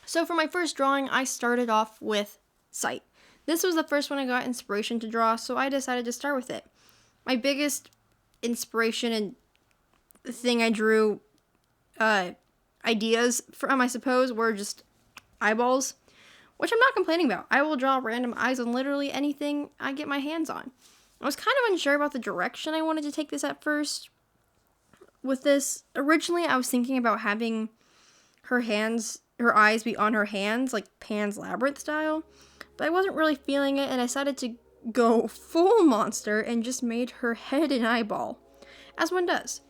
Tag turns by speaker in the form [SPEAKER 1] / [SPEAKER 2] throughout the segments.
[SPEAKER 1] So for my first drawing, I started off with Sight. This was the first one I got inspiration to draw, so I decided to start with it. My biggest inspiration and thing I drew ideas from, I suppose, were just eyeballs, which I'm not complaining about. I will draw random eyes on literally anything I get my hands on. I was kind of unsure about the direction I wanted to take this at first. With this, originally I was thinking about having her eyes be on her hands, like Pan's Labyrinth style, but I wasn't really feeling it, and I decided to go full monster and just made her head an eyeball, as one does.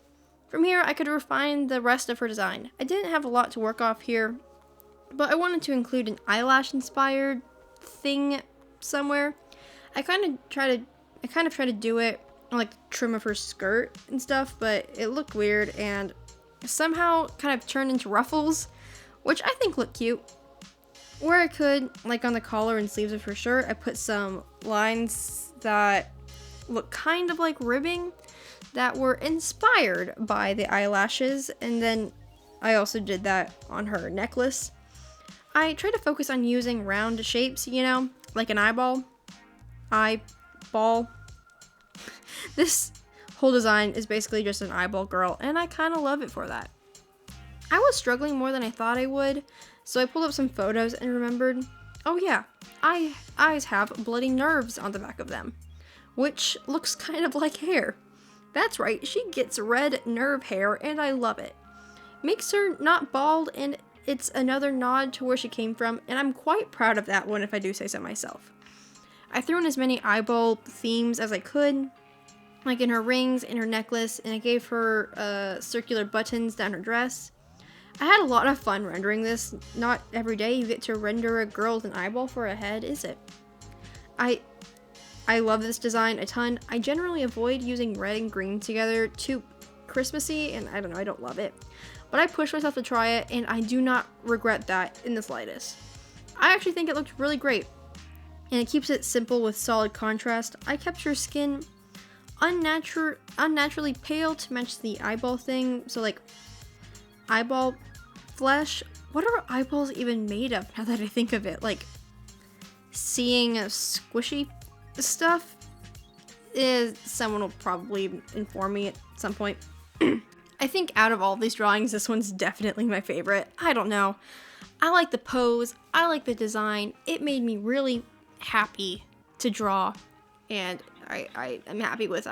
[SPEAKER 1] From here, I could refine the rest of her design. I didn't have a lot to work off here, but I wanted to include an eyelash-inspired thing somewhere. I kind of tried to do it on like the trim of her skirt and stuff, but it looked weird and somehow kind of turned into ruffles, which I think look cute. Where I could, like on the collar and sleeves of her shirt, I put some lines that look kind of like ribbing that were inspired by the eyelashes, and then I also did that on her necklace. I try to focus on using round shapes, like an eyeball. This whole design is basically just an eyeball girl, and I kind of love it for that. I was struggling more than I thought I would, so I pulled up some photos and remembered, oh yeah, eyes have bloody nerves on the back of them, which looks kind of like hair. That's right, she gets red nerve hair, and I love it. Makes her not bald, and it's another nod to where she came from, and I'm quite proud of that one if I do say so myself. I threw in as many eyeball themes as I could, like in her rings, in her necklace, and I gave her circular buttons down her dress. I had a lot of fun rendering this. Not every day you get to render a girl with an eyeball for a head, is it? I love this design a ton. I generally avoid using red and green together too Christmassy, and I don't love it. But I pushed myself to try it, and I do not regret that in the slightest. I actually think it looked really great, and it keeps it simple with solid contrast. I kept her skin unnaturally pale to match the eyeball thing, so like eyeball flesh. What are eyeballs even made of now that I think of it? Like seeing squishy stuff? Someone will probably inform me at some point. I think out of all these drawings, this one's definitely my favorite. I don't know. I like the pose. I like the design. It made me really happy to draw, and I am happy with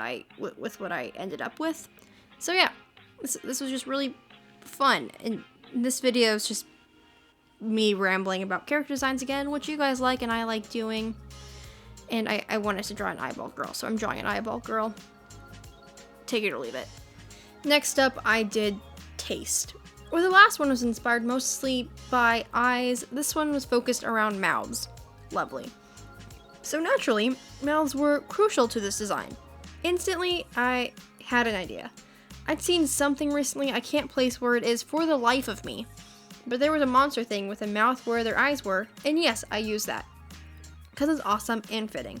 [SPEAKER 1] what I ended up with. So yeah, this was just really fun, and this video is just me rambling about character designs again, which you guys like and I like doing. And I wanted to draw an eyeball girl, so I'm drawing an eyeball girl. Take it or leave it. Next up, I did Taste. Where the last one was inspired mostly by eyes, this one was focused around mouths. Lovely. So naturally, mouths were crucial to this design. Instantly, I had an idea. I'd seen something recently, I can't place where it is for the life of me, but there was a monster thing with a mouth where their eyes were, and yes, I used that, because it's awesome and fitting.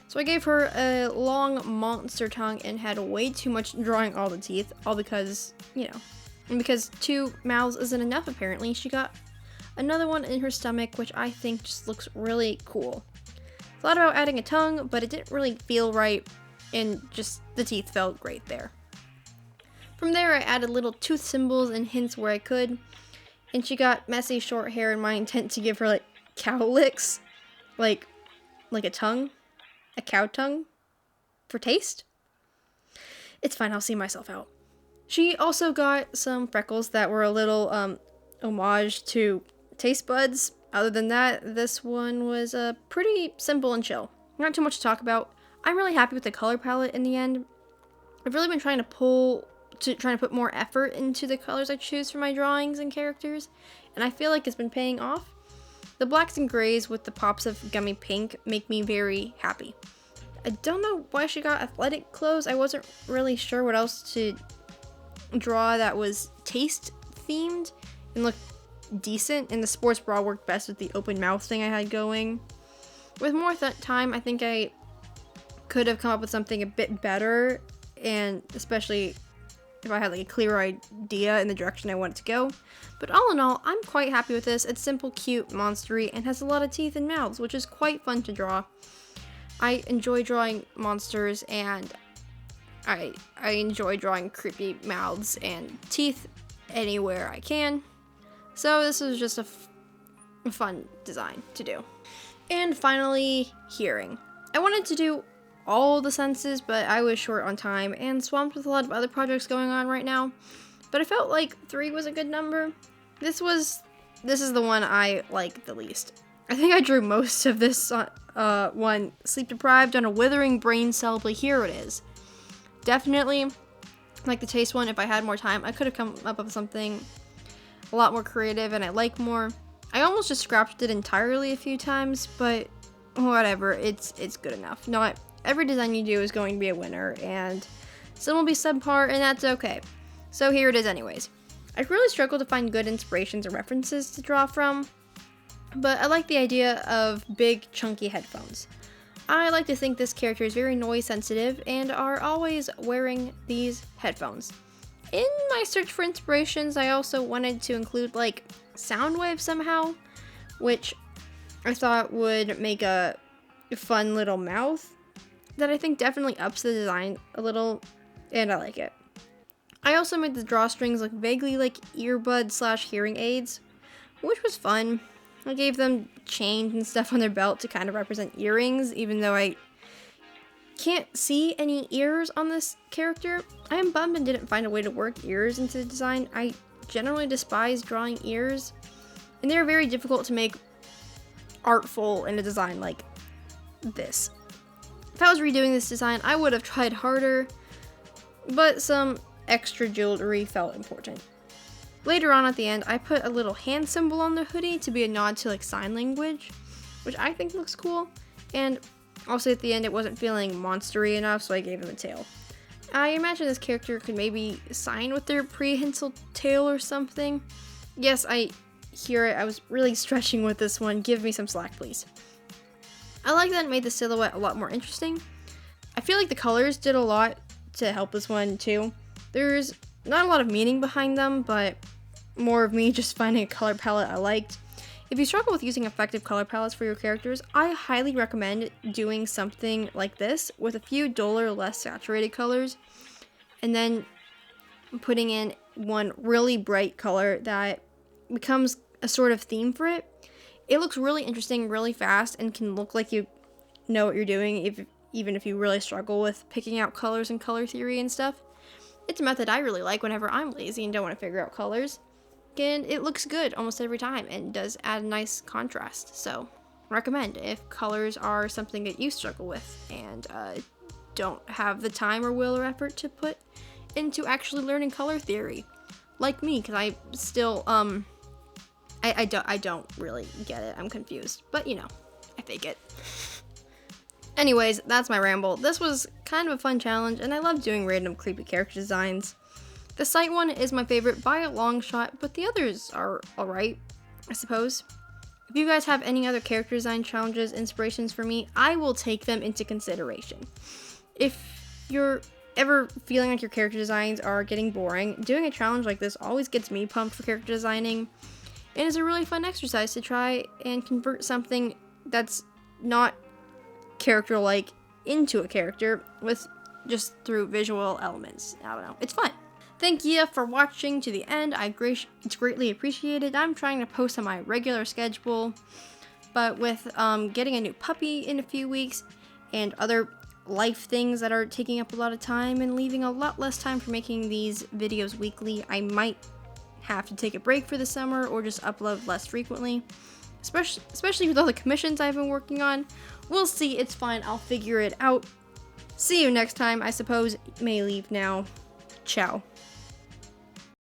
[SPEAKER 1] So I gave her a long monster tongue and had way too much drawing all the teeth, all because, and because 2 mouths isn't enough apparently, she got another one in her stomach, which I think just looks really cool. Thought about adding a tongue, but it didn't really feel right, and just the teeth felt great there. From there, I added little tooth symbols and hints where I could, and she got messy short hair in my intent to give her like cow licks, like a tongue, a cow tongue, for taste. It's fine, I'll see myself out. She also got some freckles that were a little homage to taste buds. Other than that, this one was pretty simple and chill. Not too much to talk about. I'm really happy with the color palette in the end. I've really been trying to put more effort into the colors I choose for my drawings and characters, and I feel like it's been paying off. The blacks and grays with the pops of gummy pink make me very happy. I don't know why she got athletic clothes. I wasn't really sure what else to draw that was taste themed and looked decent, and the sports bra worked best with the open mouth thing I had going. With more time, I think I could have come up with something a bit better, and especially if I had like a clear idea in the direction I want it to go. But all in all, I'm quite happy with this. It's simple, cute, monstery, and has a lot of teeth and mouths, which is quite fun to draw. I enjoy drawing monsters, and I enjoy drawing creepy mouths and teeth anywhere I can. So this is just a fun design to do. And finally, hearing. I wanted to do all the senses, but I was short on time and swamped with a lot of other projects going on right now. But I felt like 3 was a good number. This is the one I like the least. I think I drew most of this one, Sleep Deprived on a Withering Brain Cell, but here it is. Definitely like the Taste one. If I had more time, I could have come up with something a lot more creative and I like more. I almost just scrapped it entirely a few times, but whatever, it's good enough. Not every design you do is going to be a winner, and some will be subpar, and that's okay. So here it is anyways. I really struggled to find good inspirations or references to draw from, but I like the idea of big, chunky headphones. I like to think this character is very noise sensitive and are always wearing these headphones. In my search for inspirations, I also wanted to include like sound waves somehow, which I thought would make a fun little mouth that I think definitely ups the design a little, and I like it. I also made the drawstrings look vaguely like earbud / hearing aids, which was fun. I gave them chains and stuff on their belt to kind of represent earrings, even though I can't see any ears on this character. I am bummed and didn't find a way to work ears into the design. I generally despise drawing ears, and they're very difficult to make artful in a design like this. If I was redoing this design, I would have tried harder, but some extra jewelry felt important. Later on at the end, I put a little hand symbol on the hoodie to be a nod to like sign language, which I think looks cool, and also at the end it wasn't feeling monstery enough, so I gave him a tail. I imagine this character could maybe sign with their prehensile tail or something. Yes, I hear it. I was really stretching with this one. Give me some slack, please. I like that it made the silhouette a lot more interesting. I feel like the colors did a lot to help this one too. There's not a lot of meaning behind them, but more of me just finding a color palette I liked. If you struggle with using effective color palettes for your characters, I highly recommend doing something like this with a few duller, less saturated colors, and then putting in one really bright color that becomes a sort of theme for it. It looks really interesting, really fast, and can look like you know what you're doing even if you really struggle with picking out colors and color theory and stuff. It's a method I really like whenever I'm lazy and don't want to figure out colors. And it looks good almost every time and does add a nice contrast. So, recommend if colors are something that you struggle with and don't have the time or will or effort to put into actually learning color theory. Like me, because I still, I don't really get it. I'm confused. But, you know, I fake it. Anyways, that's my ramble. This was kind of a fun challenge, and I love doing random creepy character designs. The sight one is my favorite by a long shot, but the others are alright, I suppose. If you guys have any other character design challenges, inspirations for me, I will take them into consideration. If you're ever feeling like your character designs are getting boring, doing a challenge like this always gets me pumped for character designing, and is a really fun exercise to try and convert something that's not character-like into a character with just through visual elements. I don't know. It's fun. Thank you for watching to the end. It's greatly appreciated. I'm trying to post on my regular schedule, but with getting a new puppy in a few weeks and other life things that are taking up a lot of time and leaving a lot less time for making these videos weekly, I might have to take a break for the summer or just upload less frequently, especially with all the commissions I've been working on. We'll see. It's fine. I'll figure it out. See you next time. I suppose may leave now. Ciao.